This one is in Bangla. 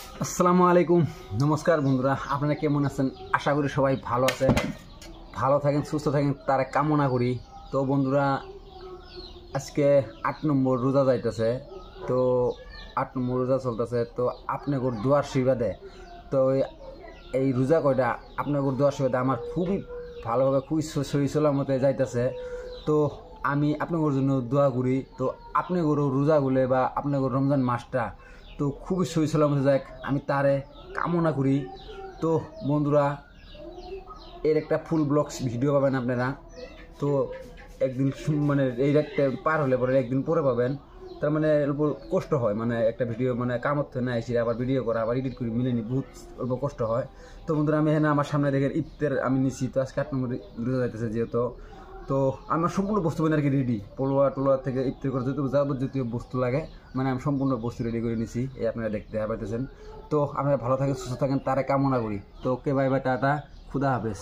আসসালামু আলাইকুম, নমস্কার বন্ধুরা। আপনারা কেমন আছেন? আশা করি সবাই ভালো আছেন, ভালো থাকেন, সুস্থ থাকেন তারা কামনা করি। তো বন্ধুরা, আজকে 8 নম্বর রোজা যাইতেছে। তো 8 নম্বর রোজা চলতেছে। তো আপনাদের দোয়ার আশীর্বাদে তো এই রোজা কয়টা আপনাদের দোয়ার আশীর্বাদে আমার খুবই ভালোভাবে, খুবই সহি সালামতে যাইতেছে। তো আমি আপনাদের জন্য দোয়া করি। তো আপনাদেরও রোজাগুলো বা আপনাদের রমজান মাসটা তো খুবই সহি সালামতে যাক, আমি তারে কামনা করি। তো বন্ধুরা, এর একটা ফুল ব্লগস ভিডিও পাবেন আপনারা। তো একদিন মানে এই রাতটা পার হলে পরে একদিন পরে পাবেন। তার মানে অল্প কষ্ট হয়, মানে একটা ভিডিও মানে কামত না এসে আবার ভিডিও করা, আবার এডিট করে মিলে নি, বহুত অল্প কষ্ট হয়। তো বন্ধুরা, আমি এখানে আমার সামনে দেখে ইফতার আমি নিছি। তো আজকে 8 নম্বর রোজা যাইতেছে যেহেতু, তো আমার সম্পূর্ণ বস্তু মানে আর কি রেডি, পোলোয়া টোলোয়া থেকে ইফতার করে যত যাবতীয় বস্তু লাগে মানে আমি সম্পূর্ণ বস্তু রেডি করে নিছি। এই আপনারা দেখতে পাইতেছেন। তো আপনারা ভালো থাকেন, সুস্থ থাকেন তারা কামনা করি। তো ওকে, বাই বাই, টাটা, খুদা হাফেজ।